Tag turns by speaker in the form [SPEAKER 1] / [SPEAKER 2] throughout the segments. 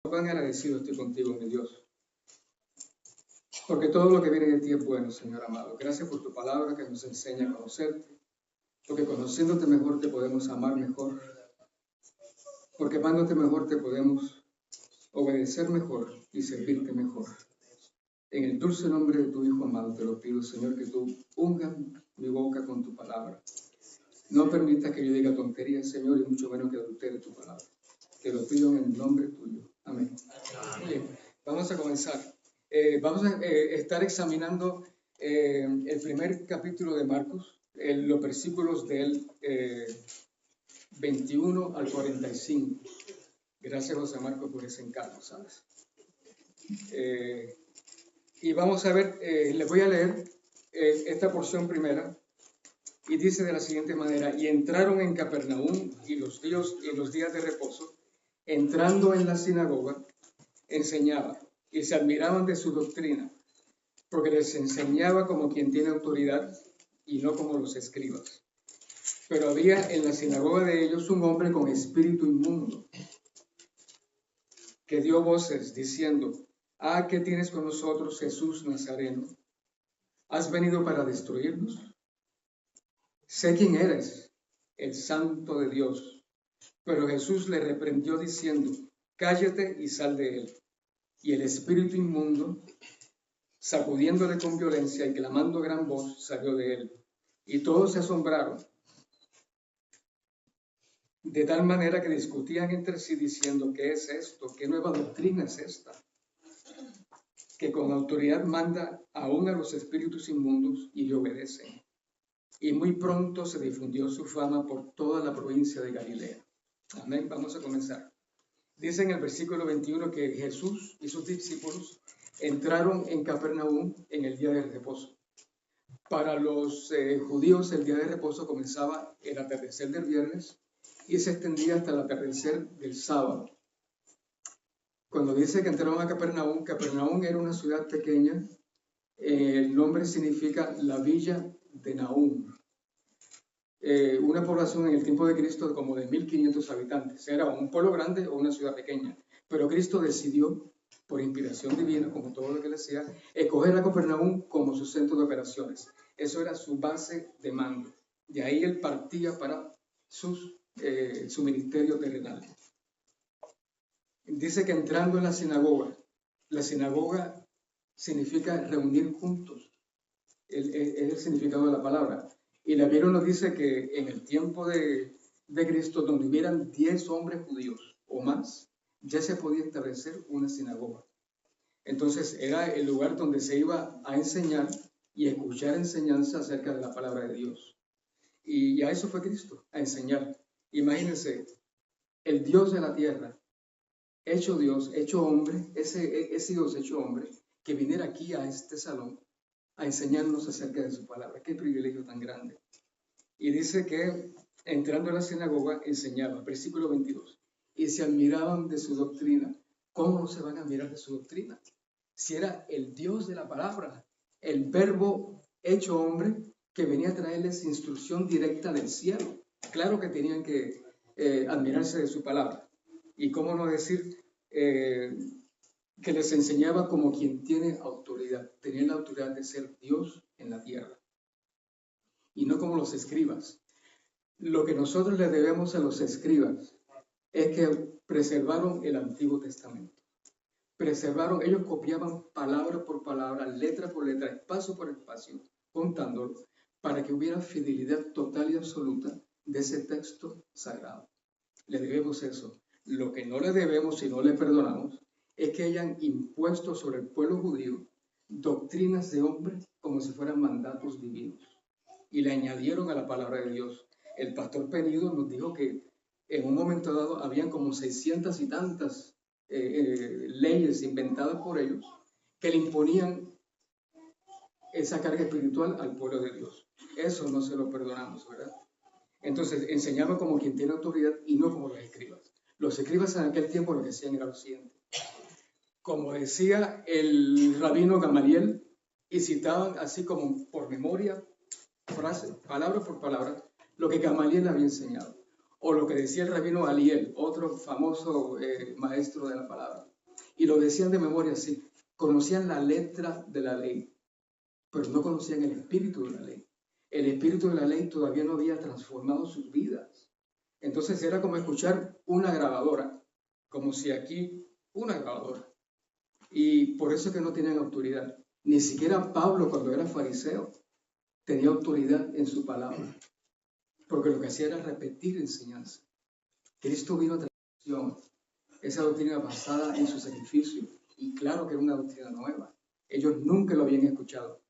[SPEAKER 1] Cuán agradecido estoy contigo, mi Dios, porque todo lo que viene de ti es bueno, Señor amado. Gracias por tu palabra que nos enseña a conocerte, porque conociéndote mejor te podemos amar mejor, porque amándote mejor te podemos obedecer mejor y servirte mejor. En el dulce nombre de tu Hijo amado te lo pido, Señor, que tú ungas mi boca con tu palabra. No permitas que yo diga tonterías, Señor, y mucho menos que adultere tu palabra. Te lo pido en el nombre tuyo. Amén. Bien, vamos a comenzar. Vamos a estar examinando el primer capítulo de Marcos, los versículos del 21 al 45. Gracias, José Marcos, por ese encargo, ¿sabes? Y vamos a ver, les voy a leer esta porción primera, y dice de la siguiente manera: y entraron en Capernaum y los días de reposo, entrando en la sinagoga, enseñaba, y se admiraban de su doctrina, porque les enseñaba como quien tiene autoridad y no como los escribas. Pero había en la sinagoga de ellos un hombre con espíritu inmundo, que dio voces diciendo: ¿Ah, qué tienes con nosotros, Jesús Nazareno? ¿Has venido para destruirnos? Sé quién eres, el Santo de Dios. Pero Jesús le reprendió diciendo: cállate y sal de él. Y el espíritu inmundo, sacudiéndole con violencia y clamando a gran voz, salió de él. Y todos se asombraron, de tal manera que discutían entre sí diciendo: ¿qué es esto? ¿Qué nueva doctrina es esta? Que con autoridad manda aún a los espíritus inmundos y le obedecen. Y muy pronto se difundió su fama por toda la provincia de Galilea. Amén. Vamos a comenzar. Dice en el versículo 21 que Jesús y sus discípulos entraron en Capernaum en el día de reposo. Para los judíos el día de reposo comenzaba el atardecer del viernes y se extendía hasta el atardecer del sábado. Cuando dice que entraron a Capernaum, Capernaum era una ciudad pequeña. El nombre significa la villa de Nahum. Una población en el tiempo de Cristo como de 1500 habitantes. Era un pueblo grande o una ciudad pequeña. Pero Cristo decidió, por inspiración divina, como todo lo que le decía, escoger a Capernaum como su centro de operaciones. Eso era su base de mando. De ahí él partía para su ministerio terrenal. Dice que entrando en la sinagoga significa reunir juntos. Es el significado de la palabra. Y la Biblia nos dice que en el tiempo de Cristo, donde hubieran 10 hombres judíos o más, ya se podía establecer una sinagoga. Entonces era el lugar donde se iba a enseñar y a escuchar enseñanza acerca de la palabra de Dios. Y a eso fue Cristo, a enseñar. Imagínense, el Dios de la tierra, hecho Dios, hecho hombre, ese Dios hecho hombre, que viniera aquí a este salón a enseñarnos acerca de su palabra. Qué privilegio tan grande. Y dice que entrando a la sinagoga enseñaba, versículo 22, y se admiraban de su doctrina. ¿Cómo no se van a admirar de su doctrina? Si era el Dios de la palabra, el verbo hecho hombre, que venía a traerles instrucción directa del cielo. Claro que tenían que admirarse de su palabra. Y cómo no decir que les enseñaba como quien tiene autoridad. Tenía la autoridad de ser Dios en la tierra. Y no como los escribas. Lo que nosotros le debemos a los escribas es que preservaron el Antiguo Testamento. Preservaron, ellos copiaban palabra por palabra, letra por letra, espacio por espacio, contándolo, para que hubiera fidelidad total y absoluta de ese texto sagrado. Le debemos eso. Lo que no le debemos y no le perdonamos es que hayan impuesto sobre el pueblo judío doctrinas de hombres como si fueran mandatos divinos y le añadieron a la palabra de Dios. El pastor Penido nos dijo que en un momento dado habían como 600 y tantas leyes inventadas por ellos que le imponían esa carga espiritual al pueblo de Dios. Eso no se lo perdonamos, ¿verdad? Entonces enseñaba como quien tiene autoridad y no como los escribas. Los escribas en aquel tiempo lo que hacían era lo siguiente. Como decía el rabino Gamaliel, y citaban así como por memoria, frase, palabra por palabra, lo que Gamaliel había enseñado. O lo que decía el rabino Aliel, otro famoso maestro de la palabra. y lo decían de memoria así. Conocían la letra de la ley, pero no conocían el espíritu de la ley. El espíritu de la ley todavía no había transformado sus vidas. Entonces era como escuchar una grabadora, como si aquí una grabadora. Y por eso es que no tenían autoridad. Ni siquiera Pablo, cuando era fariseo, tenía autoridad en su palabra, porque lo que hacía era repetir enseñanza. Cristo vino a traer esa doctrina basada en su sacrificio, y claro que era una doctrina nueva. Ellos nunca lo habían escuchado.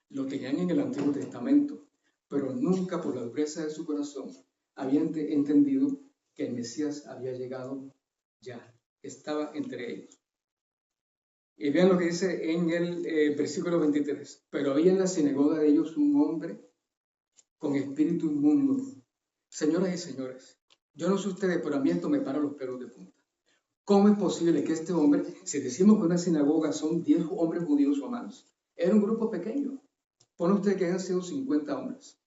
[SPEAKER 1] Lo tenían en el Antiguo Testamento, pero nunca por la dureza de su corazón habían entendido que el Mesías había llegado ya, estaba entre ellos. Y vean lo que dice en el versículo 23. Pero había en la sinagoga de ellos un hombre con espíritu inmundo. Señoras y señores, yo no sé ustedes, pero a mí esto me para los pelos de punta. ¿Cómo es posible que este hombre, si decimos que una sinagoga son 10 hombres judíos o más, era un grupo pequeño? Pone usted que hayan sido 50 hombres.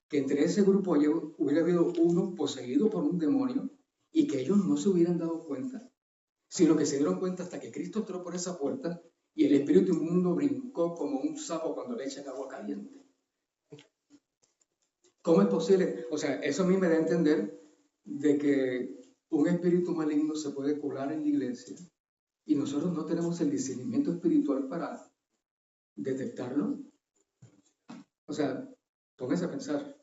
[SPEAKER 1] Que entre ese grupo hubiera habido uno poseído por un demonio y que ellos no se hubieran dado cuenta, sino que se dieron cuenta hasta que Cristo entró por esa puerta y el espíritu inmundo brincó como un sapo cuando le echan agua caliente. ¿Cómo es posible? O sea, eso a mí me da a entender de que un espíritu maligno se puede colar en la iglesia y nosotros no tenemos el discernimiento espiritual para detectarlo. O sea, póngase a pensar.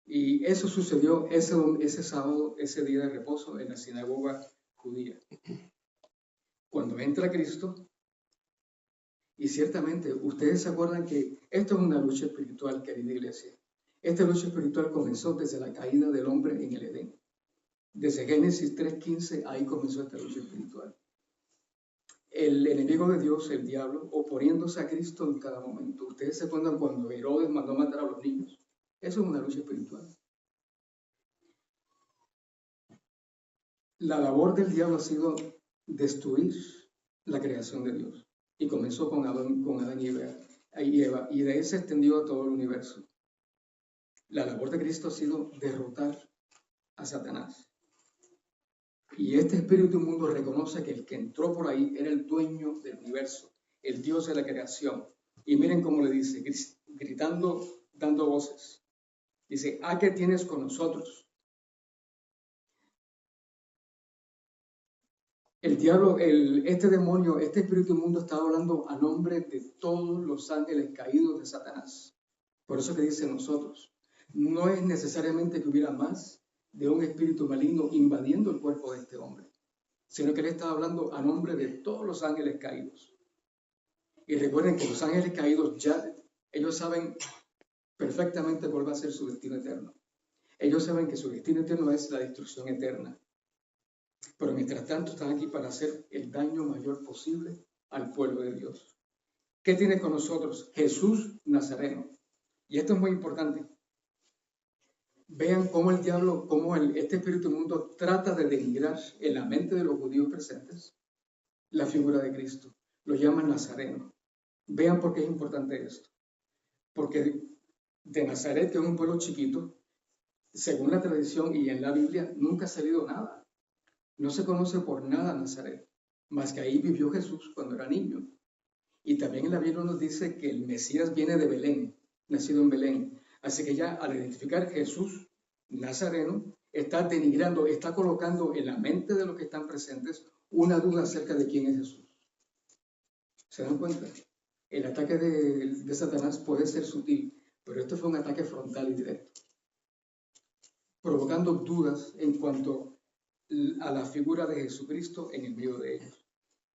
[SPEAKER 1] Y eso sucedió ese sábado, ese día de reposo en la sinagoga judía. Cuando entra Cristo, y ciertamente ustedes se acuerdan que esto es una lucha espiritual, querida iglesia. Esta lucha espiritual comenzó desde la caída del hombre en el Edén. Desde Génesis 3:15, ahí comenzó esta lucha espiritual. El enemigo de Dios, el diablo, oponiéndose a Cristo en cada momento. Ustedes se acuerdan cuando Herodes mandó matar a los niños. Eso es una lucha espiritual. La labor del diablo ha sido destruir la creación de Dios. Y comenzó con Adán y Eva, y de ahí se extendió a todo el universo. La labor de Cristo ha sido derrotar a Satanás. Y este espíritu inmundo reconoce que el que entró por ahí era el dueño del universo, el Dios de la creación. Y miren cómo le dice, gritando, dando voces. Dice, ¿a qué tienes con nosotros? El diablo, este demonio, este espíritu inmundo está hablando a nombre de todos los ángeles caídos de Satanás. Por eso que dice nosotros. No es necesariamente que hubiera más de un espíritu maligno invadiendo el cuerpo de este hombre, sino que él está hablando a nombre de todos los ángeles caídos. Y recuerden que los ángeles caídos ya, ellos saben perfectamente cuál va a ser su destino eterno. Ellos saben que su destino eterno es la destrucción eterna. Pero mientras tanto están aquí para hacer el daño mayor posible al pueblo de Dios. ¿Qué tiene con nosotros? Jesús Nazareno. Y esto es muy importante. Vean cómo el diablo, cómo este espíritu inmundo trata de denigrar en la mente de los judíos presentes la figura de Cristo. Lo llaman Nazareno. Vean por qué es importante esto. Porque de Nazaret, que es un pueblo chiquito, según la tradición y en la Biblia, nunca ha salido nada. No se conoce por nada Nazaret, más que ahí vivió Jesús cuando era niño. Y también en la Biblia nos dice que el Mesías viene de Belén, nacido en Belén. Así que ya al identificar Jesús Nazareno, está denigrando, está colocando en la mente de los que están presentes una duda acerca de quién es Jesús. ¿Se dan cuenta? El ataque de Satanás puede ser sutil, pero esto fue un ataque frontal y directo, provocando dudas en cuanto a la figura de Jesucristo en el medio de ellos.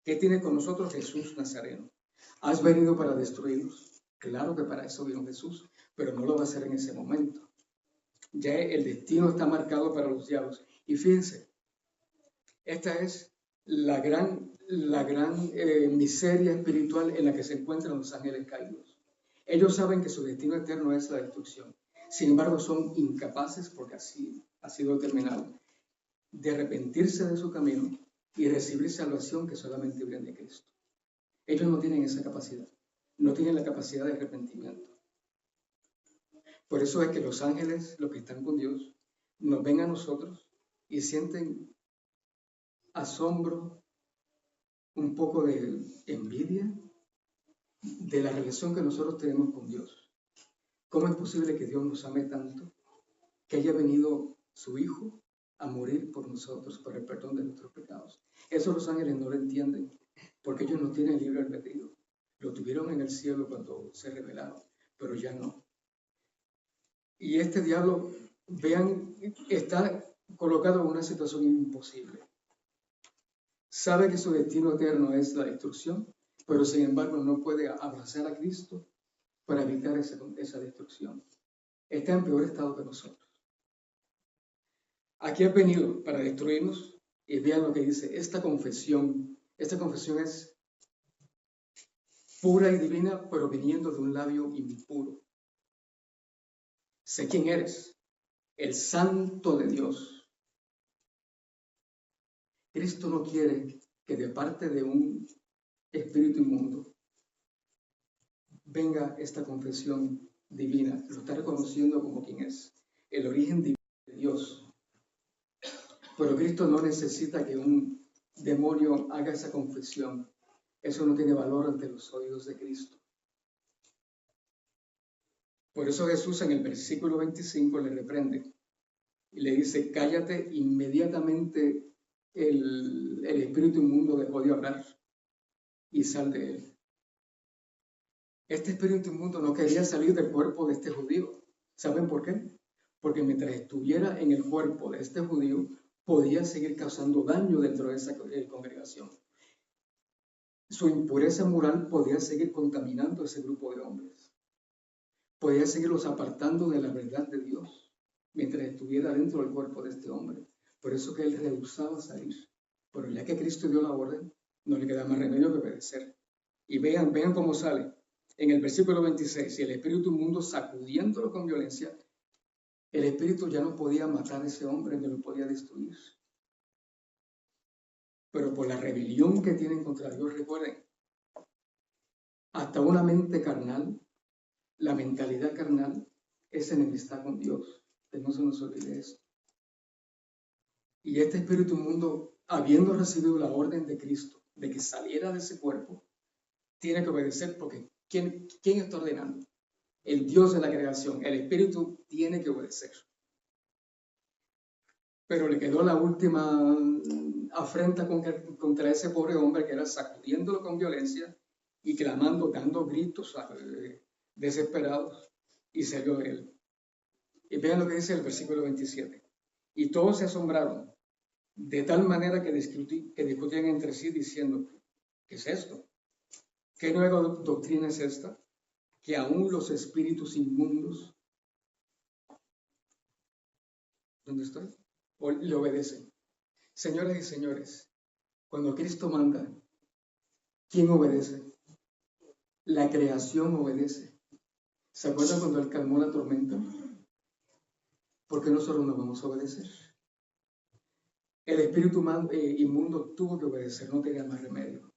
[SPEAKER 1] ¿Qué tiene con nosotros Jesús Nazareno? ¿Has venido para destruirnos? Claro que para eso vino Jesús, pero no lo va a hacer en ese momento. Ya el destino está marcado para los diablos. Y fíjense, esta es la gran miseria espiritual en la que se encuentran los ángeles caídos. Ellos saben que su destino eterno es la destrucción. Sin embargo, son incapaces, porque así ha sido determinado, de arrepentirse de su camino y recibir salvación que solamente viene de Cristo. Ellos no tienen esa capacidad, no tienen la capacidad de arrepentimiento. Por eso es que los ángeles, los que están con Dios, nos ven a nosotros y sienten asombro, un poco de envidia de la relación que nosotros tenemos con Dios. ¿Cómo es posible que Dios nos ame tanto, que haya venido su Hijo a morir por nosotros, por el perdón de nuestros pecados? Eso los ángeles no lo entienden, porque ellos no tienen libre albedrío. Lo tuvieron en el cielo cuando se rebelaron, pero ya no. Y este diablo, vean, está colocado en una situación imposible. Sabe que su destino eterno es la destrucción, pero sin embargo no puede abrazar a Cristo para evitar esa destrucción. Está en peor estado que nosotros. Aquí ha venido para destruirnos, y vean lo que dice, esta confesión es pura y divina, pero viniendo de un labio impuro. Sé quién eres, el Santo de Dios. Cristo no quiere que de parte de un espíritu inmundo venga esta confesión divina. Lo está reconociendo como quien es, el origen divino de Dios. Pero Cristo no necesita que un demonio haga esa confesión. Eso no tiene valor ante los oídos de Cristo. Por eso Jesús en el versículo 25 le reprende y le dice, cállate. Inmediatamente el espíritu inmundo dejó de hablar y sal de él. Este espíritu inmundo no quería salir del cuerpo de este judío. ¿Saben por qué? Porque mientras estuviera en el cuerpo de este judío, podía seguir causando daño dentro de esa congregación. Su impureza moral podía seguir contaminando a ese grupo de hombres. Podía seguirlos apartando de la verdad de Dios mientras estuviera dentro del cuerpo de este hombre. Por eso que él rehusaba salir. Pero ya que Cristo dio la orden, no le queda más remedio que obedecer. Y vean cómo sale. En el versículo 26, y el espíritu inmundo sacudiéndolo con violencia, el espíritu ya no podía matar a ese hombre, no lo podía destruir. Pero por la rebelión que tienen contra Dios, recuerden, hasta una mente carnal, la mentalidad carnal es enemistad con Dios. Que no se nos olvide eso. Y este espíritu inmundo, habiendo recibido la orden de Cristo de que saliera de ese cuerpo, tiene que obedecer porque ¿quién está ordenando? El Dios de la creación. El espíritu tiene que obedecer. Pero le quedó la última afrenta contra ese pobre hombre, que era sacudiéndolo con violencia y clamando, dando gritos desesperados, y salió de él. Y vean lo que dice el versículo 27. Y todos se asombraron, de tal manera que discutían entre sí diciendo, ¿qué es esto? ¿Qué nueva doctrina es esta? Que aún los espíritus inmundos, ¿dónde estoy? Le obedecen. Señoras y señores, cuando Cristo manda, ¿quién obedece? La creación obedece. ¿Se acuerdan cuando Él calmó la tormenta? ¿Por qué nosotros no vamos a obedecer? El espíritu inmundo tuvo que obedecer, no tenía más remedio.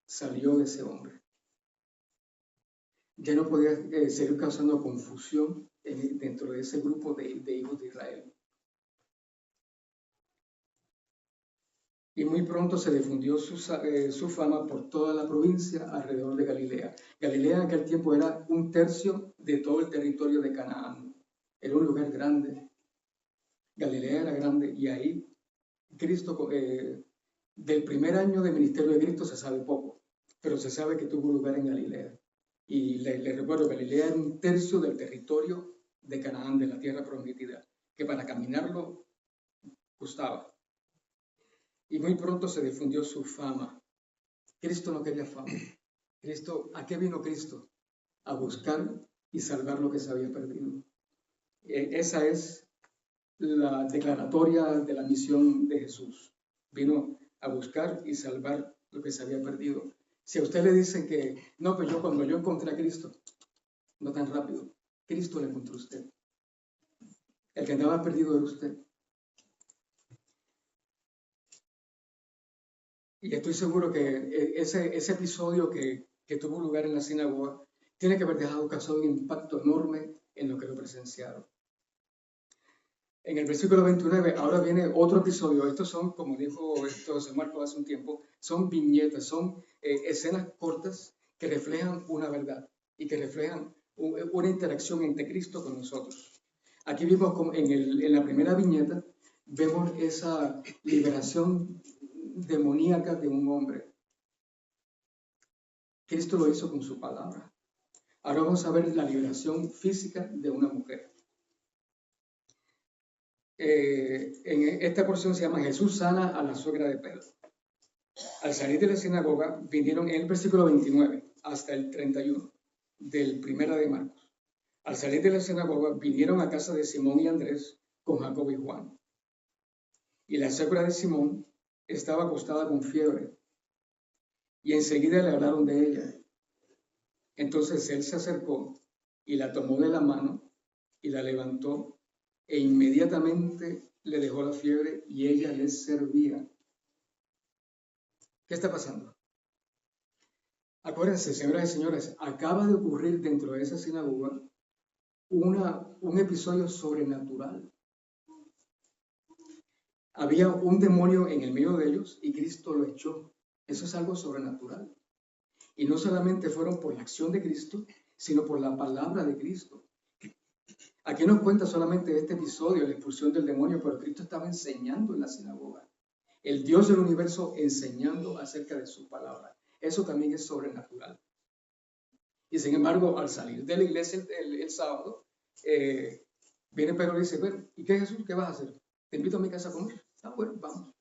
[SPEAKER 1] Salió de ese hombre. Ya no podía seguir causando confusión dentro de ese grupo de hijos de Israel. Y muy pronto se difundió su fama por toda la provincia alrededor de Galilea. Galilea en aquel tiempo era 1/3 de todo el territorio de Canaán. Era un lugar grande. Galilea era grande y ahí Cristo, del primer año de ministerio de Cristo se sabe poco, pero se sabe que tuvo lugar en Galilea. Y le recuerdo, Galilea era 1/3 del territorio de Canaán, de la tierra prometida, que para caminarlo costaba. Y muy pronto se difundió su fama. Cristo no quería fama. ¿A qué vino Cristo? A buscar y salvar lo que se había perdido. Esa es la declaratoria de la misión de Jesús. Vino a buscar y salvar lo que se había perdido. Si a usted le dicen que, no, pues cuando yo encontré a Cristo, no tan rápido, Cristo le encontró a usted. El que andaba perdido era usted. Y estoy seguro que ese episodio que tuvo lugar en la sinagoga tiene que haber causado un impacto enorme en lo que lo presenciaron. En el versículo 29, ahora viene otro episodio. Estos son, como dijo José Marco hace un tiempo, son viñetas, son escenas cortas que reflejan una verdad y que reflejan una interacción entre Cristo con nosotros. Aquí vimos como en la primera viñeta, vemos esa liberación demoníaca de un hombre. Cristo lo hizo con su palabra. Ahora vamos a ver la liberación física de una mujer. En esta porción se llama Jesús sana a la suegra de Pedro. Al salir de la sinagoga vinieron en el versículo 29 hasta el 31 del primera de Marcos. Al salir de la sinagoga vinieron a casa de Simón y Andrés con Jacobo y Juan. Y la suegra de Simón estaba acostada con fiebre y enseguida le hablaron de ella. Entonces él se acercó y la tomó de la mano y la levantó e inmediatamente le dejó la fiebre y ella le servía. ¿Qué está pasando? Acuérdense, señoras y señores, acaba de ocurrir dentro de esa sinagoga un episodio sobrenatural. Había un demonio en el medio de ellos y Cristo lo echó. Eso es algo sobrenatural. Y no solamente fueron por la acción de Cristo, sino por la palabra de Cristo. Aquí nos cuenta solamente este episodio, la expulsión del demonio, pero Cristo estaba enseñando en la sinagoga. El Dios del universo enseñando acerca de su palabra. Eso también es sobrenatural. Y sin embargo, al salir de la iglesia el sábado, viene Pedro y dice, bueno, ¿y qué Jesús? ¿Qué vas a hacer? Te invito a mi casa a comer. Ah, bueno, vamos.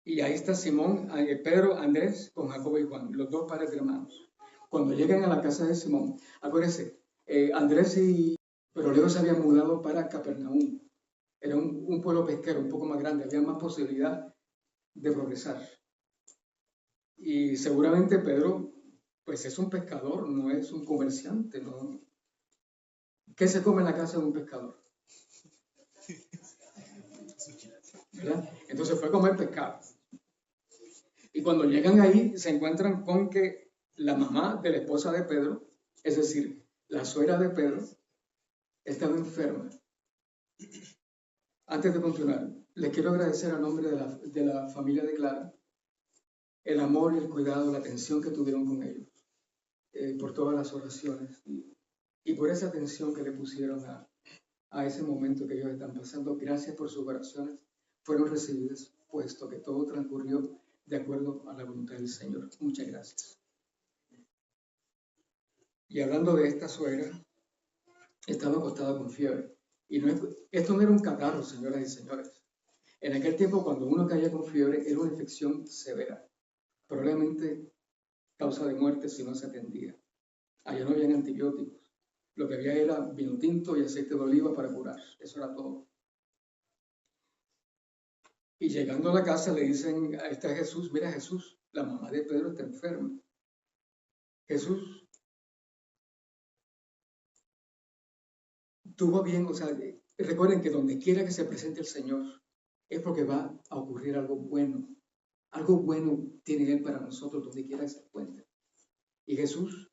[SPEAKER 1] Y ahí está Simón, Pedro, Andrés, con Jacobo y Juan, los dos padres de hermanos. Cuando llegan a la casa de Simón, acuérdense, Andrés y Pedro se habían mudado para Capernaum. Era un pueblo pesquero un poco más grande, había más posibilidad de progresar. Y seguramente Pedro, pues es un pescador, no es un comerciante, ¿no? ¿Qué se come en la casa de un pescador? ¿Verdad? Entonces fue a comer pescado. Y cuando llegan ahí, se encuentran con que la mamá de la esposa de Pedro, es decir, la suegra de Pedro, estaba enferma. Antes de continuar, les quiero agradecer a nombre de la familia de Clara el amor y el cuidado, la atención que tuvieron con ellos, por todas las oraciones y por esa atención que le pusieron a ese momento que ellos están pasando. Gracias por sus oraciones, fueron recibidas, puesto que todo transcurrió de acuerdo a la voluntad del Señor. Muchas gracias. Y hablando de esta suegra, estaba acostada con fiebre. Y esto no era un catarro, señoras y señores. En aquel tiempo, cuando uno caía con fiebre, era una infección severa, probablemente causa de muerte si no se atendía. Allá no habían antibióticos. Lo que había era vino tinto y aceite de oliva para curar. Eso era todo. Y llegando a la casa le dicen a este Jesús, mira Jesús, la mamá de Pedro está enferma. Jesús tuvo bien, o sea, recuerden que donde quiera que se presente el Señor es porque va a ocurrir algo bueno. Algo bueno tiene Él para nosotros donde quiera que se encuentre. Y Jesús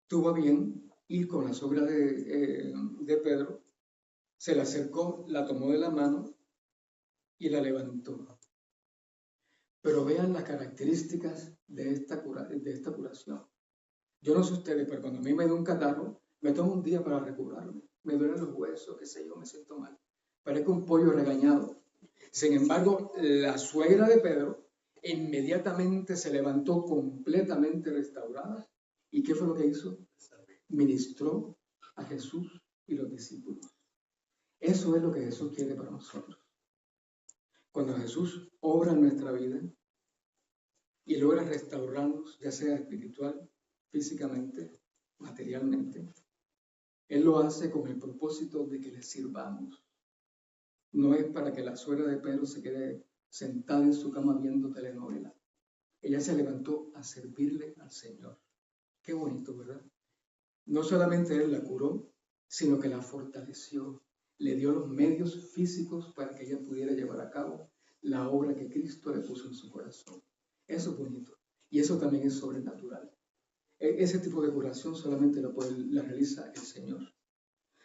[SPEAKER 1] tuvo bien ir con la suegra de Pedro, se le acercó, la tomó de la mano y la levantó. Pero vean las características de esta curación. Yo no sé ustedes, pero cuando a mí me da un catarro, me tomo un día para recuperarme. Me duelen los huesos, qué sé yo, me siento mal. Parezco un pollo regañado. Sin embargo, la suegra de Pedro inmediatamente se levantó completamente restaurada. ¿Y qué fue lo que hizo? Ministró a Jesús y los discípulos. Eso es lo que Jesús quiere para nosotros. Cuando Jesús obra en nuestra vida y logra restaurarnos, ya sea espiritual, físicamente, materialmente, Él lo hace con el propósito de que le sirvamos. No es para que la suegra de Pedro se quede sentada en su cama viendo telenovela. Ella se levantó a servirle al Señor. Qué bonito, ¿verdad? No solamente Él la curó, sino que la fortaleció. Le dio los medios físicos para que ella pudiera llevar a cabo la obra que Cristo le puso en su corazón. Eso es bonito. Y eso también es sobrenatural. Ese tipo de curación solamente la realiza el Señor.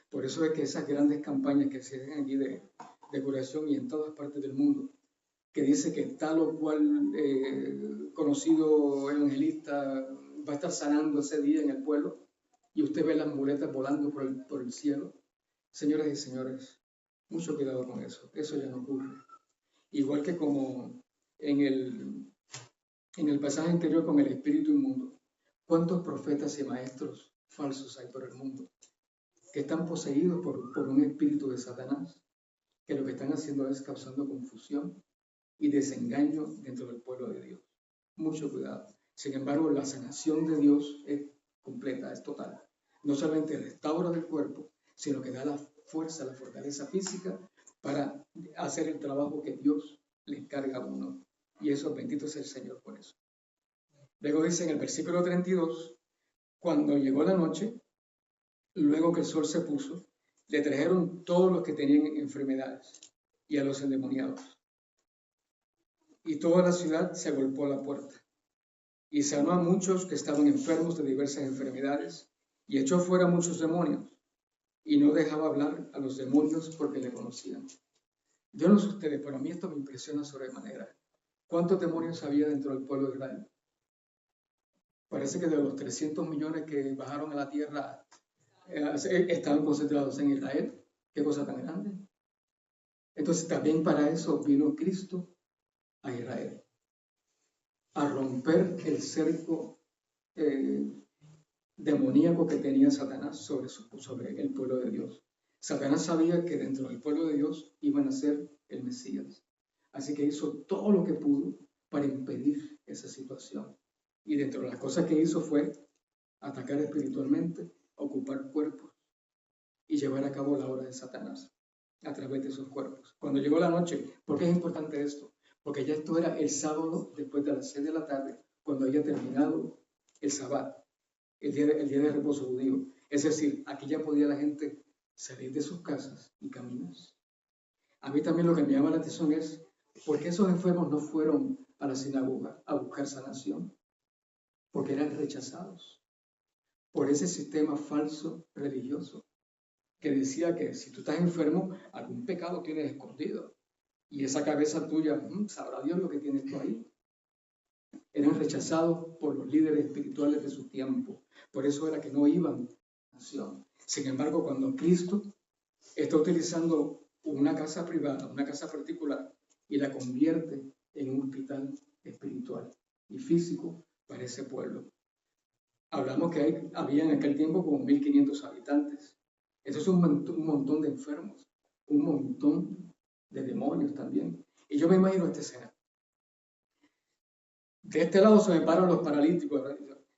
[SPEAKER 1] Por eso es que esas grandes campañas que se hacen aquí de curación y en todas partes del mundo, que dice que tal o cual conocido evangelista va a estar sanando ese día en el pueblo, y usted ve las muletas volando por el cielo. Señoras y señores, mucho cuidado con eso. Eso ya no ocurre. Igual que como en el pasaje anterior con el espíritu inmundo, ¿cuántos profetas y maestros falsos hay por el mundo que están poseídos por un espíritu de Satanás, que lo que están haciendo es causando confusión y desengaño dentro del pueblo de Dios? Mucho cuidado. Sin embargo, la sanación de Dios es completa, es total. No solamente restaura del cuerpo, sino que da la fuerza, la fortaleza física para hacer el trabajo que Dios le encarga a uno. Y eso, bendito sea el Señor por eso. Luego dice en el versículo 32, cuando llegó la noche, luego que el sol se puso, le trajeron todos los que tenían enfermedades y a los endemoniados. Y toda la ciudad se agolpó a la puerta. Y sanó a muchos que estaban enfermos de diversas enfermedades, y echó fuera muchos demonios, y no dejaba hablar a los demonios porque le conocían. Yo no sé ustedes, pero a mí esto me impresiona sobremanera. ¿Cuántos demonios había dentro del pueblo de Israel? Parece que de los 300 millones que bajaron a la tierra, estaban concentrados en Israel. Qué cosa tan grande. Entonces también para eso vino Cristo a Israel, a romper el cerco demoníaco que tenía Satanás sobre el pueblo de Dios. Satanás sabía que dentro del pueblo de Dios iban a ser el Mesías. Así que hizo todo lo que pudo para impedir esa situación. Y dentro de las cosas que hizo fue atacar espiritualmente, ocupar cuerpos y llevar a cabo la obra de Satanás a través de esos cuerpos. Cuando llegó la noche, ¿por qué es importante esto? Porque ya esto era el sábado después de las 6 de la tarde, cuando había terminado el sabbat, el día de reposo judío. Es decir, aquí ya podía la gente salir de sus casas y caminar. A mí también lo que me llama la atención es por qué esos enfermos no fueron a la sinagoga a buscar sanación, porque eran rechazados por ese sistema falso religioso que decía que si tú estás enfermo, algún pecado tienes escondido. Y esa cabeza tuya, sabrá Dios lo que tienes tú ahí. Eran rechazados por los líderes espirituales de su tiempo. Por eso era que no iban a la nación. Sin embargo, cuando Cristo está utilizando una casa privada, una casa particular, y la convierte en un hospital espiritual y físico para ese pueblo. Hablamos que había en aquel tiempo como 1.500 habitantes. Eso es un montón de enfermos, un montón de demonios también. Y yo me imagino esta escena. De este lado se me paran los paralíticos,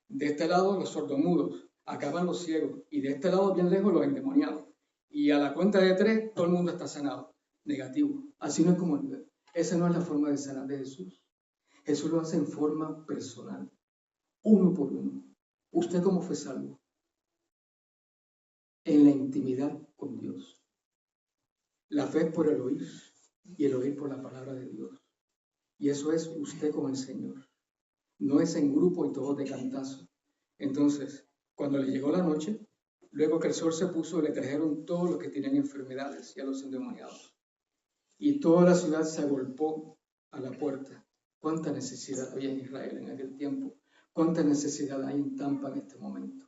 [SPEAKER 1] de este lado los sordomudos, acá van los ciegos, y de este lado bien lejos los endemoniados. Y a la cuenta de 3, todo el mundo está sanado. Negativo. Así no es como esa no es la forma de sanar de Jesús. Jesús lo hace en forma personal, uno por uno. ¿Usted cómo fue salvo? En la intimidad con Dios. La fe es por el oír y el oír por la palabra de Dios. Y eso es usted con el Señor. No es en grupo y todos de cantazo. Entonces, cuando le llegó la noche, luego que el sol se puso, le trajeron todos los que tenían enfermedades y a los endemoniados. Y toda la ciudad se agolpó a la puerta. ¿Cuánta necesidad había en Israel en aquel tiempo? ¿Cuánta necesidad hay en Tampa en este momento?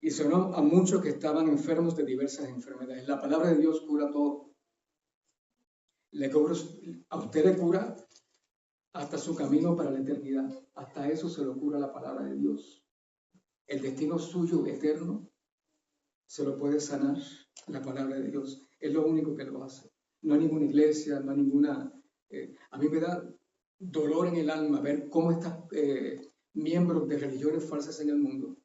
[SPEAKER 1] Y sonó a muchos que estaban enfermos de diversas enfermedades. La palabra de Dios cura todo. A usted le cura hasta su camino para la eternidad. Hasta eso se lo cura la palabra de Dios. El destino suyo eterno se lo puede sanar la palabra de Dios. Es lo único que lo hace. No hay ninguna iglesia, no hay ninguna... a mí me da dolor en el alma ver cómo estos miembros de religiones falsas en el mundo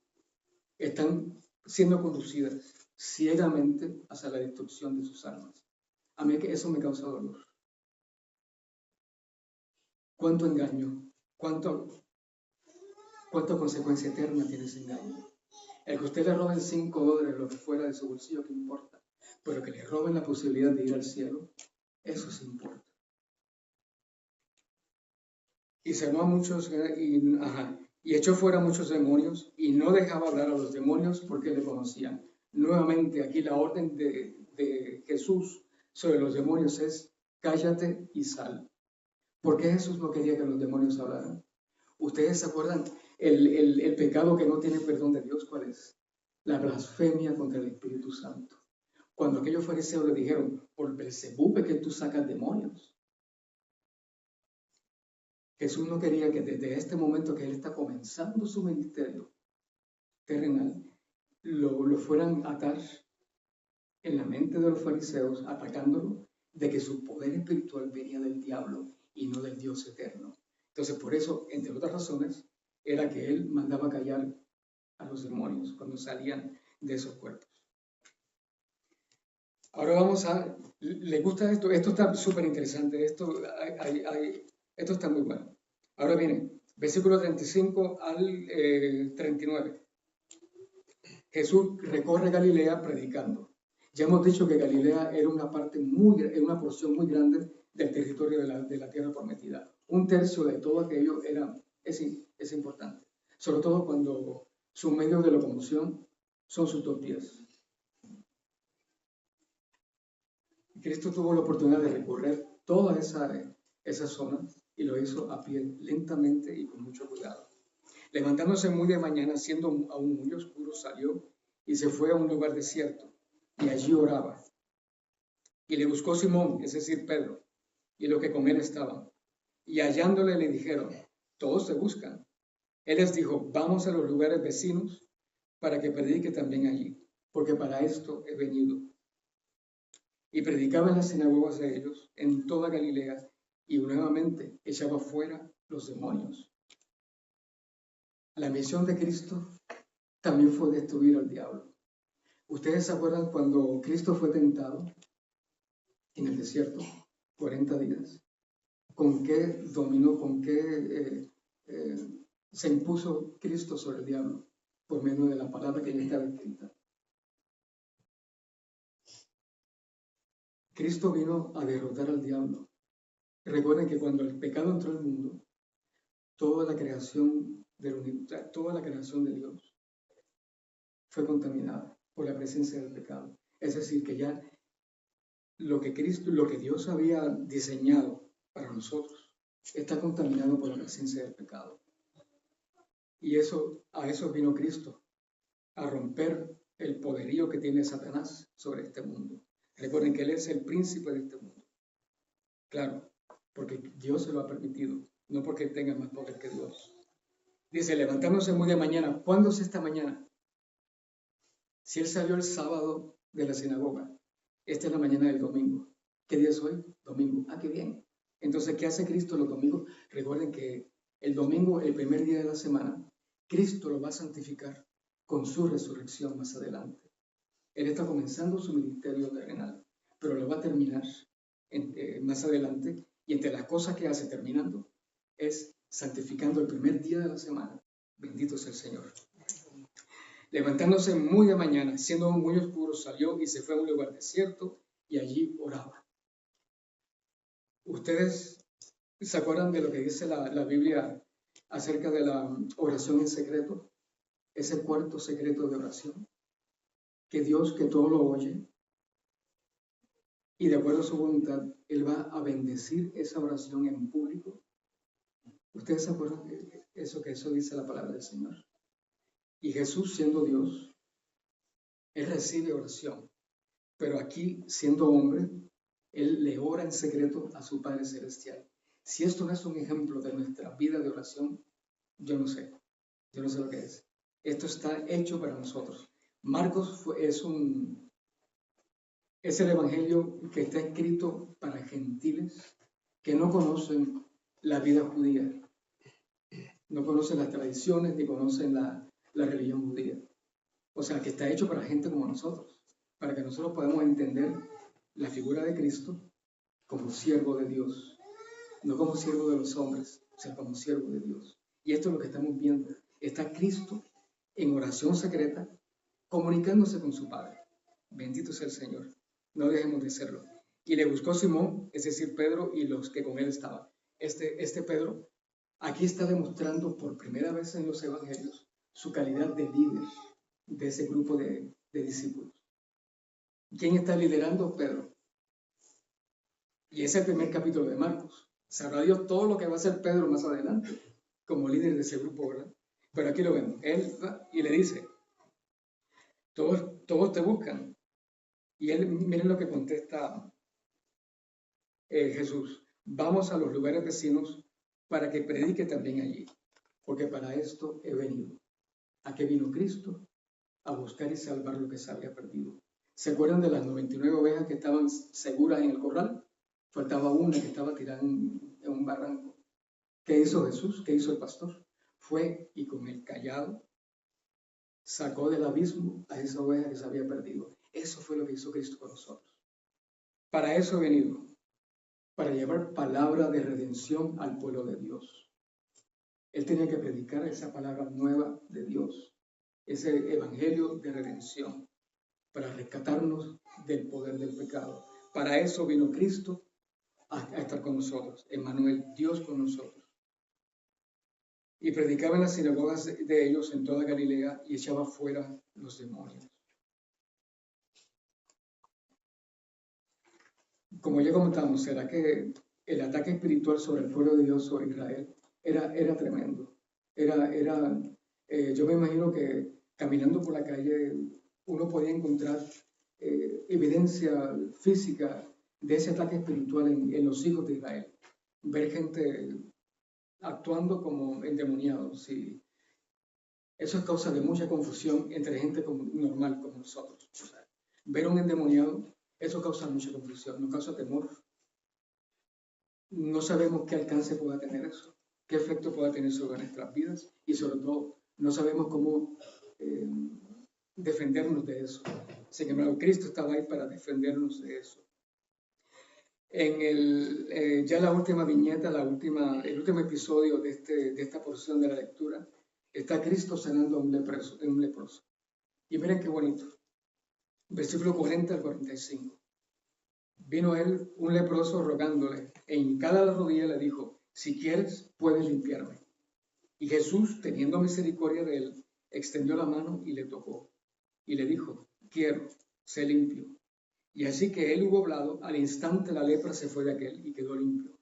[SPEAKER 1] están siendo conducidas ciegamente hacia la destrucción de sus almas. A mí que eso me causa dolor. ¿Cuánto engaño? ¿Cuánta consecuencia eterna tiene ese engaño? El que usted le roben $5, lo que fuera de su bolsillo, ¿qué importa? Pero que le roben la posibilidad de ir al cielo, eso sí importa. Y sanó a muchos, y echó fuera muchos demonios, y no dejaba hablar a los demonios porque le conocían. Nuevamente, aquí la orden de Jesús sobre los demonios es: cállate y sal. ¿Por qué Jesús no quería que los demonios hablaran? ¿Ustedes se acuerdan el pecado que no tiene perdón de Dios? ¿Cuál es? La blasfemia contra el Espíritu Santo. Cuando aquellos fariseos le dijeron: por Belzebú que tú sacas demonios. Jesús no quería que desde este momento que Él está comenzando su ministerio terrenal, lo fueran a atar en la mente de los fariseos, atacándolo de que su poder espiritual venía del diablo y no del Dios eterno. Entonces, por eso, entre otras razones, era que Él mandaba callar a los demonios cuando salían de esos cuerpos. Ahora vamos a... ¿Les gusta esto? Esto está súper interesante. Esto está muy bueno. Ahora viene, versículo 35 al 39. Jesús recorre Galilea predicando. Ya hemos dicho que Galilea era una porción muy grande del territorio de la tierra prometida. Un tercio de todo aquello es importante. Sobre todo cuando sus medios de locomoción son sus 2 pies. Cristo tuvo la oportunidad de recorrer toda esa zona y lo hizo a pie, lentamente y con mucho cuidado. Levantándose muy de mañana, siendo aún muy oscuro, salió y se fue a un lugar desierto y allí oraba. Y le buscó Simón, es decir, Pedro, y los que con él estaban. Y hallándole le dijeron: todos te buscan. Él les dijo: vamos a los lugares vecinos para que predique también allí, porque para esto he venido. Y predicaba en las sinagogas de ellos en toda Galilea, y nuevamente echaba fuera los demonios. La misión de Cristo también fue destruir al diablo. ¿Ustedes se acuerdan cuando Cristo fue tentado en el desierto, 40 días? ¿Con qué dominó, con qué se impuso Cristo sobre el diablo? Por medio de la palabra que ya estaba escrita. Cristo vino a derrotar al diablo. Recuerden que cuando el pecado entró al mundo, toda la creación de Dios fue contaminada por la presencia del pecado. Es decir, que ya lo que Dios había diseñado para nosotros está contaminado por la presencia del pecado. Y a eso vino Cristo, a romper el poderío que tiene Satanás sobre este mundo. Recuerden que Él es el príncipe de este mundo. Claro, porque Dios se lo ha permitido, no porque tenga más poder que Dios. Dice, levantándose muy de mañana. ¿Cuándo es esta mañana? Si Él salió el sábado de la sinagoga, esta es la mañana del domingo. ¿Qué día es hoy? Domingo. Ah, qué bien. Entonces, ¿qué hace Cristo los domingos? Recuerden que el domingo, el primer día de la semana, Cristo lo va a santificar con su resurrección más adelante. Él está comenzando su ministerio terrenal, pero lo va a terminar más adelante, y entre las cosas que hace terminando es santificando el primer día de la semana. Bendito sea el Señor. Levantándose muy de mañana, siendo muy oscuro, salió y se fue a un lugar desierto y allí oraba. ¿Ustedes se acuerdan de lo que dice la Biblia acerca de la oración en secreto? Ese cuarto secreto de oración, que Dios, que todo lo oye, y de acuerdo a su voluntad, Él va a bendecir esa oración en público. ¿Ustedes se acuerdan de eso, que eso dice la palabra del Señor? Y Jesús, siendo Dios, Él recibe oración, pero aquí, siendo hombre, Él le ora en secreto a su Padre Celestial. Si esto no es un ejemplo de nuestra vida de oración, yo no sé lo que es. Esto está hecho para nosotros. Marcos es el evangelio que está escrito para gentiles que no conocen la vida judía, no conocen las tradiciones ni conocen la religión judía. O sea, que está hecho para gente como nosotros, para que nosotros podamos entender la figura de Cristo como siervo de Dios, no como siervo de los hombres, o sea, como siervo de Dios. Y esto es lo que estamos viendo. Está Cristo en oración secreta, comunicándose con su Padre. Bendito sea el Señor. No dejemos de serlo. Y le buscó Simón, es decir, Pedro, y los que con él estaban. Este Pedro aquí está demostrando por primera vez en los evangelios su calidad de líder de ese grupo de de discípulos. ¿Quién está liderando? Pedro. Y ese es el primer capítulo de Marcos. Sabrá Dios todo lo que va a hacer Pedro más adelante, como líder de ese grupo, ¿verdad? Pero aquí lo vemos. Él va y le dice, todos te buscan. Y él, miren lo que contesta Jesús. Vamos a los lugares vecinos para que predique también allí, porque para esto he venido. ¿A qué vino Cristo? A buscar y salvar lo que se había perdido. ¿Se acuerdan de las 99 ovejas que estaban seguras en el corral? Faltaba una que estaba tirada en un barranco. ¿Qué hizo Jesús? ¿Qué hizo el pastor? Fue y con el cayado sacó del abismo a esa oveja que se había perdido. Eso fue lo que hizo Cristo con nosotros. Para eso he venido, para llevar palabra de redención al pueblo de Dios. Él tenía que predicar esa palabra nueva de Dios, ese evangelio de redención, para rescatarnos del poder del pecado. Para eso vino Cristo a estar con nosotros, Emmanuel, Dios con nosotros. Y predicaba en las sinagogas de ellos en toda Galilea y echaba fuera los demonios. Como ya comentamos, será que el ataque espiritual sobre el pueblo de Dios, sobre Israel, era tremendo. Yo me imagino que caminando por la calle uno podía encontrar evidencia física de ese ataque espiritual en los hijos de Israel. Ver gente actuando como endemoniados. Sí. Eso es causa de mucha confusión entre gente normal como nosotros. O sea, ver un endemoniado, eso causa mucha confusión, nos causa temor. No sabemos qué alcance pueda tener eso, qué efecto pueda tener sobre nuestras vidas y sobre todo no sabemos cómo defendernos de eso. Sin embargo, Cristo estaba ahí para defendernos de eso. En ya la última viñeta, el último episodio de esta porción de la lectura, está Cristo sanando a un leproso. Y miren qué bonito. Versículo 40 al 45. Vino él, un leproso, rogándole, e hincada la rodilla le dijo, si quieres, puedes limpiarme. Y Jesús, teniendo misericordia de él, extendió la mano y le tocó. Y le dijo, quiero, sé limpio. Y así que él hubo hablado, al instante la lepra se fue de aquel y quedó limpio.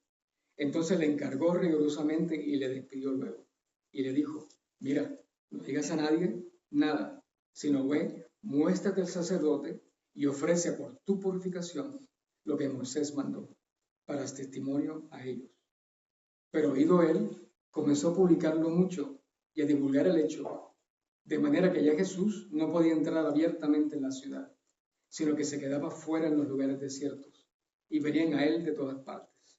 [SPEAKER 1] Entonces le encargó rigurosamente y le despidió luego. Y le dijo, mira, no digas a nadie nada, sino ve, muéstrate al sacerdote y ofrece por tu purificación lo que Moisés mandó, para testimonio a ellos. Pero oído él, comenzó a publicarlo mucho y a divulgar el hecho, de manera que ya Jesús no podía entrar abiertamente en la ciudad, sino que se quedaba fuera en los lugares desiertos, y venían a él de todas partes.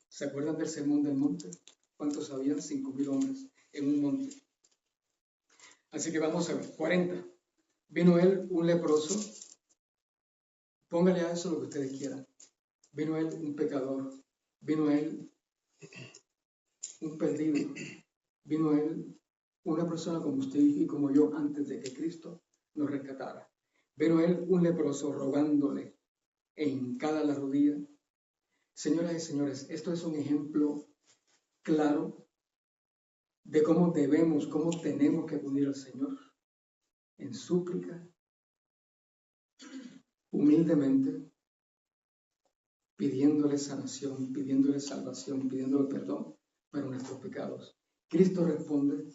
[SPEAKER 1] ¿Se acuerdan del sermón del monte? ¿Cuántos habían? 5,000 hombres en un monte. Así que vamos a ver. 40. Vino él, un leproso. Póngale a eso lo que ustedes quieran. Vino él, un pecador. Vino él, un perdido. Vino él, una persona como usted y como yo, antes de que Cristo nos rescatara. Vino él, un leproso, rogándole e hincada la rodilla. Señoras y señores, esto es un ejemplo claro de cómo tenemos que acudir al Señor en súplica, humildemente, pidiéndole sanación, pidiéndole salvación, pidiéndole perdón para nuestros pecados. Cristo responde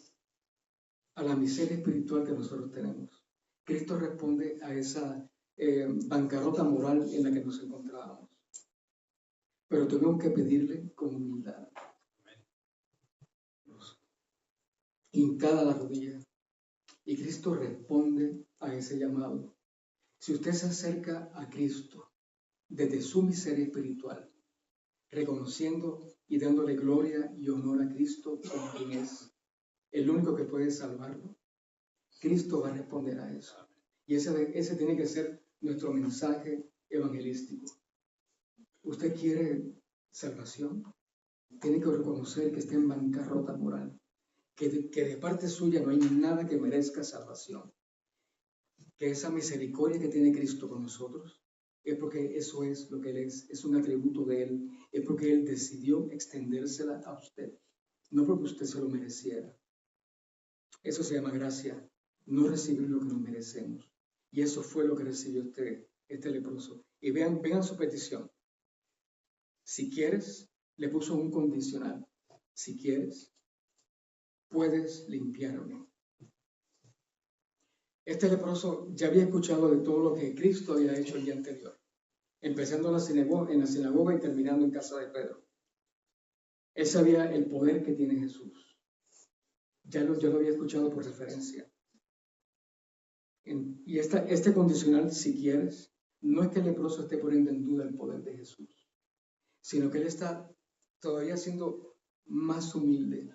[SPEAKER 1] a la miseria espiritual que nosotros tenemos. Cristo responde a esa bancarrota moral en la que nos encontrábamos. Pero tuvimos que pedirle con humildad. Hincada la rodilla. Y Cristo responde a ese llamado. Si usted se acerca a Cristo desde su miseria espiritual, reconociendo y dándole gloria y honor a Cristo como quien es, el único que puede salvarlo, Cristo va a responder a eso. Y ese tiene que ser nuestro mensaje evangelístico. ¿Usted quiere salvación? Tiene que reconocer que está en bancarrota moral, que de parte suya no hay nada que merezca salvación. Que esa misericordia que tiene Cristo con nosotros es porque eso es lo que Él es un atributo de Él, es porque Él decidió extendérsela a usted, no porque usted se lo mereciera. Eso se llama gracia, no recibir lo que nos merecemos. Y eso fue lo que recibió este leproso. Y vean su petición. Si quieres, le puso un condicional. Si quieres, puedes limpiarme. Este leproso ya había escuchado de todo lo que Cristo había hecho el día anterior, empezando en la sinagoga y terminando en casa de Pedro. Él sabía el poder que tiene Jesús. Ya lo había escuchado por referencia. Y este condicional, si quieres, no es que el leproso esté poniendo en duda el poder de Jesús, sino que él está todavía siendo más humilde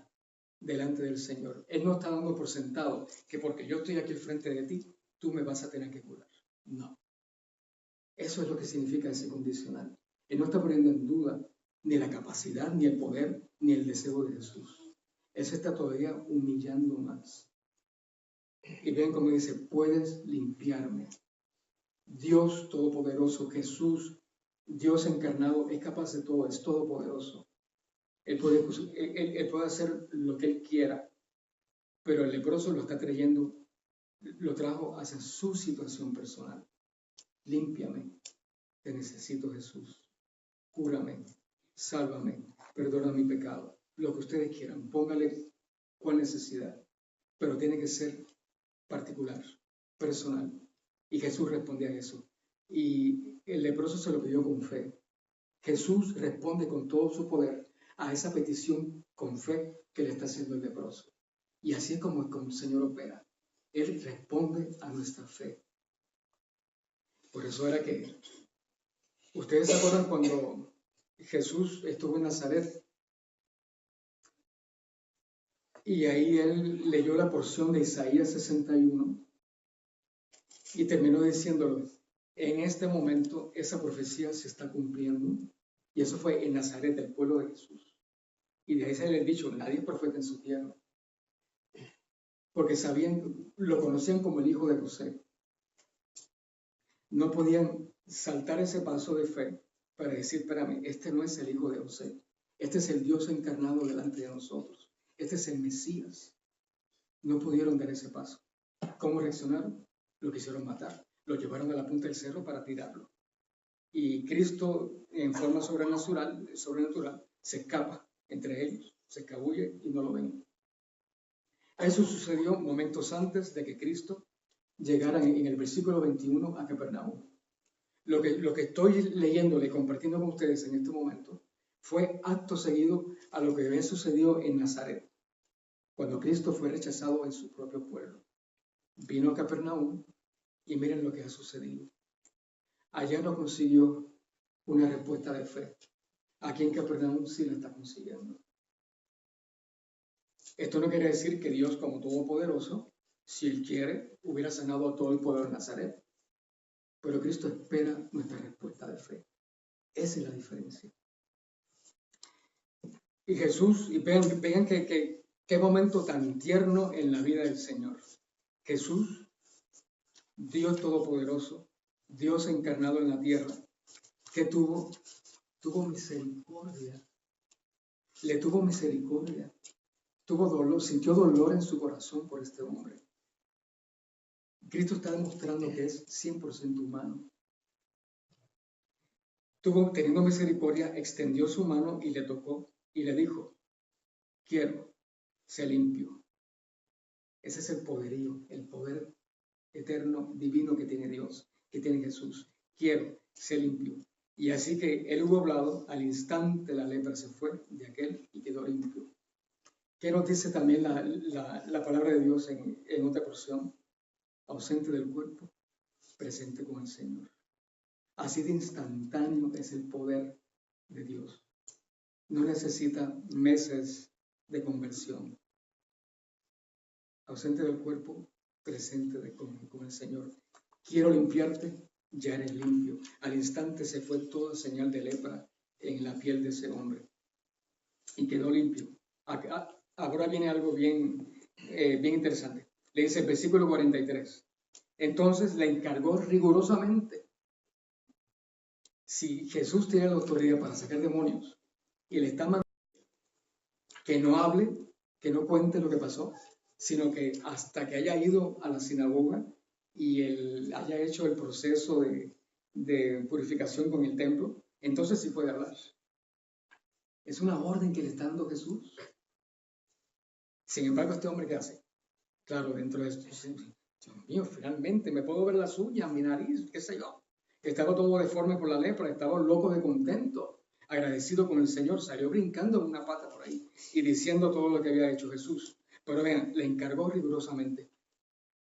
[SPEAKER 1] delante del Señor. Él no está dando por sentado que porque yo estoy aquí al frente de ti, tú me vas a tener que curar. No. Eso es lo que significa ese condicional. Él no está poniendo en duda ni la capacidad, ni el poder, ni el deseo de Jesús. Él se está todavía humillando más. Y ven cómo dice, puedes limpiarme. Dios Todopoderoso, Jesús, Dios encarnado, es capaz de todo, es todopoderoso. Él puede hacer lo que Él quiera, pero el leproso lo está trayendo, lo trajo hacia su situación personal. Límpiame, te necesito, Jesús. Cúrame, sálvame, perdona mi pecado. Lo que ustedes quieran, póngale cuál necesidad, pero tiene que ser particular, personal. Y Jesús responde a eso. Y el leproso se lo pidió con fe. Jesús responde con todo su poder a esa petición con fe que le está haciendo el leproso. Y así es como el Señor opera. Él responde a nuestra fe. Por eso era que, ¿ustedes se acuerdan cuando Jesús estuvo en Nazaret? Y ahí él leyó la porción de Isaías 61 y terminó diciéndolo. En este momento esa profecía se está cumpliendo. Y eso fue en Nazaret, el pueblo de Jesús. Y de ahí se les ha dicho, nadie es profeta en su tierra. Porque lo conocían como el hijo de José. No podían saltar ese paso de fe para decir, espérame, este no es el hijo de José. Este es el Dios encarnado delante de nosotros. Este es el Mesías. No pudieron dar ese paso. ¿Cómo reaccionaron? Lo quisieron matar. Lo llevaron a la punta del cerro para tirarlo. Y Cristo, en forma sobrenatural, se escapa entre ellos, se escabulle y no lo ven. Eso sucedió momentos antes de que Cristo llegara en el versículo 21 a Capernaum. Lo que estoy leyéndole y compartiendo con ustedes en este momento fue acto seguido a lo que había sucedido en Nazaret, cuando Cristo fue rechazado en su propio pueblo. Vino a Capernaum y miren lo que ha sucedido. Allá no consiguió una respuesta de fe. Aquí en Capernaum sí la está consiguiendo. Esto no quiere decir que Dios, como todopoderoso, si Él quiere, hubiera sanado a todo el pueblo de Nazaret. Pero Cristo espera nuestra respuesta de fe. Esa es la diferencia. Y Jesús, y vean qué momento tan tierno en la vida del Señor. Jesús, Dios todopoderoso, Dios encarnado en la tierra, que tuvo misericordia. Le tuvo misericordia. Tuvo dolor, sintió dolor en su corazón por este hombre. Cristo está demostrando que es 100% humano. Teniendo misericordia, extendió su mano y le tocó y le dijo, quiero, sé limpio. Ese es el poderío, el poder eterno, divino que tiene Dios, que tiene Jesús. Quiero, sé limpio. Y así que él hubo hablado, al instante la lepra se fue de aquel y quedó limpio. ¿Qué nos dice también la palabra de Dios en otra porción? Ausente del cuerpo, presente con el Señor. Así de instantáneo es el poder de Dios. No necesita meses de conversión. Ausente del cuerpo, presente con el Señor. Quiero limpiarte, ya eres limpio. Al instante se fue toda señal de lepra en la piel de ese hombre y quedó limpio. Ahora viene algo bien interesante. Le dice el versículo 43. Entonces le encargó rigurosamente. Si Jesús tiene la autoridad para sacar demonios y le está mandando que no hable, que no cuente lo que pasó, sino que hasta que haya ido a la sinagoga y él haya hecho el proceso de purificación con el templo, entonces sí puede hablar. Es una orden que le está dando Jesús. Sin embargo, este hombre, ¿qué hace? Claro, dentro de esto, Dios mío, finalmente me puedo ver las uñas, mi nariz, qué sé yo. Estaba todo deforme por la lepra, estaba loco de contento, agradecido con el Señor, salió brincando en una pata por ahí y diciendo todo lo que había hecho Jesús. Pero vean, le encargó rigurosamente.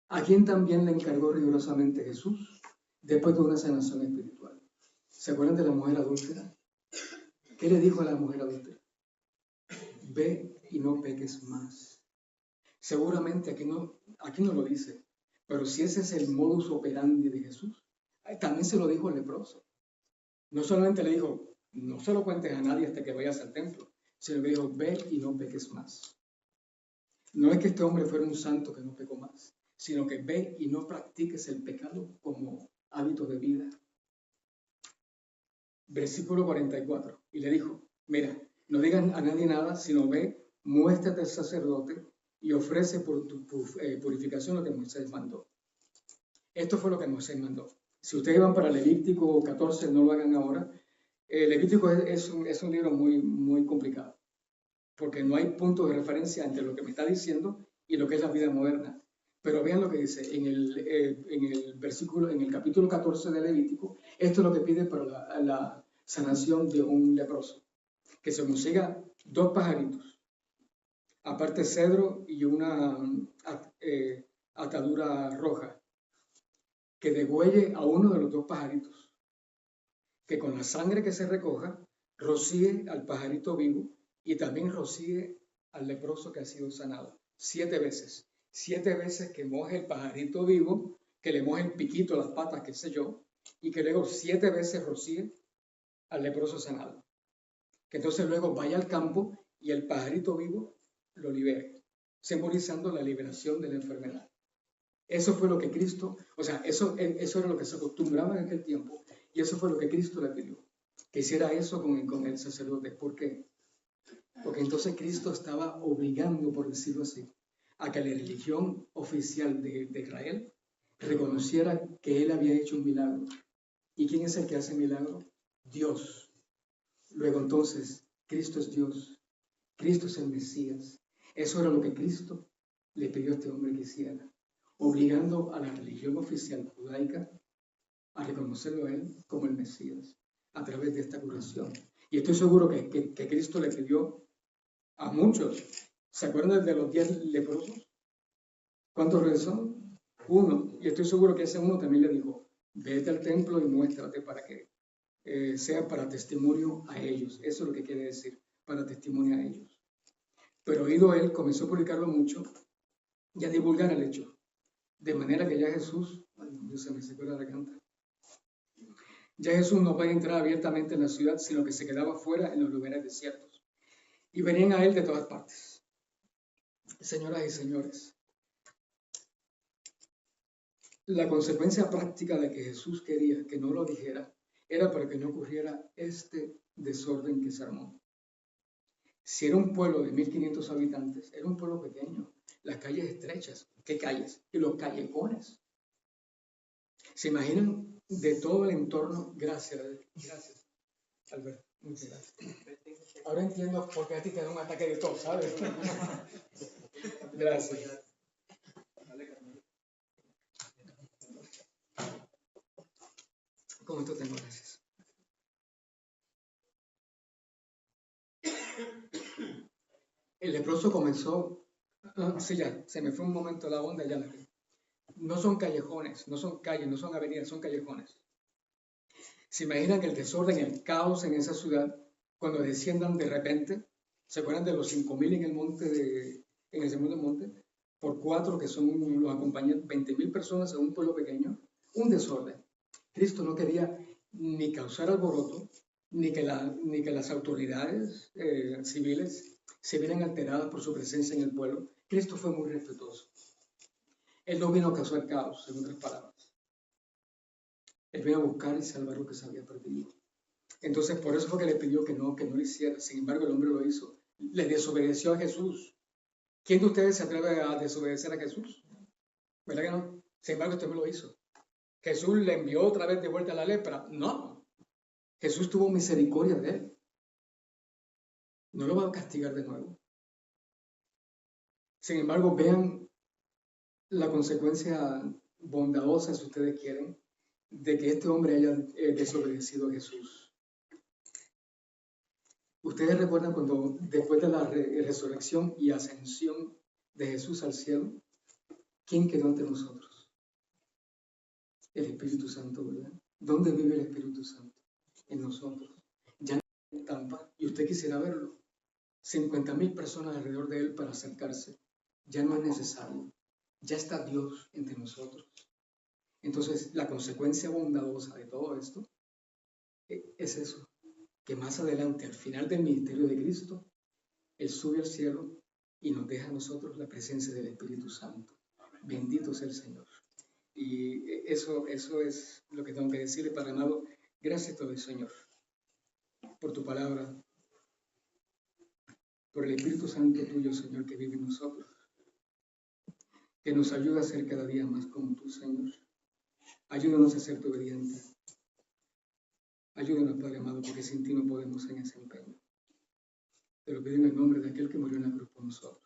[SPEAKER 1] ¿A quién también le encargó rigurosamente Jesús? Después de una sanación espiritual. ¿Se acuerdan de la mujer adúltera? ¿Qué le dijo a la mujer adúltera? Ve y no peques más. Seguramente aquí no lo dice, pero si ese es el modus operandi de Jesús, también se lo dijo al leproso. No solamente le dijo, no se lo cuentes a nadie hasta que vayas al templo, sino que dijo, ve y no peques más. No es que este hombre fuera un santo que no pecó más, sino que ve y no practiques el pecado como hábito de vida. Versículo 44. Y le dijo, mira, no digas a nadie nada, sino ve, muéstrate al sacerdote y ofrece por tu purificación lo que Moisés mandó. Esto fue lo que Moisés mandó. Si ustedes van para Levítico 14, no lo hagan ahora. Levítico es un libro muy, muy complicado, porque no hay punto de referencia entre lo que me está diciendo y lo que es la vida moderna. Pero vean lo que dice en el versículo, en el capítulo 14 de Levítico. Esto es lo que pide para la sanación de un leproso. Que se consiga 2 pajaritos, aparte cedro y una atadura roja, que degüelle a uno de los 2 pajaritos, que con la sangre que se recoja, rocíe al pajarito vivo y también rocíe al leproso que ha sido sanado. 7 veces. 7 veces que moje el pajarito vivo, que le moje el piquito, las patas, qué sé yo, y que luego 7 veces rocíe al leproso sanado. Que entonces luego vaya al campo y el pajarito vivo lo libere, simbolizando la liberación de la enfermedad. Eso fue lo que Cristo, o sea, eso era lo que se acostumbraba en aquel tiempo, y eso fue lo que Cristo le pidió, que hiciera eso con el sacerdote. ¿Por qué? Porque entonces Cristo estaba obligando, por decirlo así, a que la religión oficial de Israel reconociera que él había hecho un milagro. ¿Y quién es el que hace milagro? Dios. Luego entonces, Cristo es Dios, Cristo es el Mesías. Eso era lo que Cristo le pidió a este hombre que hiciera, obligando a la religión oficial judaica a reconocerlo a él como el Mesías a través de esta curación. Y estoy seguro que Cristo le pidió a muchos. ¿Se acuerdan de los 10 leprosos? ¿Cuántos regresó? 1. Y estoy seguro que ese 1 también le dijo, vete al templo y muéstrate para que sea para testimonio a ellos. Eso es lo que quiere decir, para testimonio a ellos. Pero oído él, comenzó a publicarlo mucho y a divulgar el hecho. De manera que ya Jesús, se me secó la garganta. Ya Jesús no podía entrar abiertamente en la ciudad, sino que se quedaba fuera en los lugares desiertos. Y venían a él de todas partes. Señoras y señores, la consecuencia práctica de que Jesús quería que no lo dijera era para que no ocurriera este desorden que se armó. Si era un pueblo de 1500 habitantes, era un pueblo pequeño, las calles estrechas. ¿Qué calles? Y los callejones. ¿Se imaginan de todo el entorno? Gracias, Alberto. Muchas gracias. Ahora entiendo por qué a ti te da un ataque de tos, ¿sabes? Gracias. Con esto tengo gracias. El leproso comenzó, sí, ya, se me fue un momento la onda, ya la vi. No son callejones, no son calles, no son avenidas, son callejones. ¿Se imaginan el desorden, el caos en esa ciudad cuando desciendan de repente? ¿Se acuerdan de los 5.000 en el monte en el segundo monte? Por 4 que son los acompañantes, 20.000 personas en un pueblo pequeño, un desorden. Cristo no quería ni causar alboroto, ni que las autoridades civiles se vieran alteradas por su presencia en el pueblo. Cristo fue muy respetuoso. Él no vino a causar caos, en otras palabras. Él vino a buscar y salvar lo que se había perdido. Entonces, por eso fue que le pidió que no lo hiciera. Sin embargo, el hombre lo hizo. Le desobedeció a Jesús. ¿Quién de ustedes se atreve a desobedecer a Jesús? ¿Verdad que no? Sin embargo, usted me lo hizo. Jesús le envió otra vez de vuelta a la lepra. No. Jesús tuvo misericordia de él. No lo va a castigar de nuevo. Sin embargo, vean la consecuencia bondadosa, si ustedes quieren, de que este hombre haya desobedecido a Jesús. Ustedes recuerdan cuando después de la resurrección y ascensión de Jesús al cielo, ¿quién quedó entre nosotros? El Espíritu Santo, ¿verdad? ¿Dónde vive el Espíritu Santo? En nosotros. Ya no hay Tampa, y usted quisiera verlo. 50,000 personas alrededor de él para acercarse. Ya no es necesario. Ya está Dios entre nosotros. Entonces, la consecuencia bondadosa de todo esto es eso, que más adelante, al final del ministerio de Cristo, Él sube al cielo y nos deja a nosotros la presencia del Espíritu Santo. Bendito sea el Señor. Y eso es lo que tengo que decirle, Padre amado. Gracias te doy, Señor, por tu palabra, por el Espíritu Santo tuyo, Señor, que vive en nosotros, que nos ayuda a ser cada día más como tú, Señor. Ayúdanos a ser obedientes. Ayúdanos, Padre amado, porque sin ti no podemos en ese empeño. Te lo pido en el nombre de aquel que murió en la cruz por nosotros.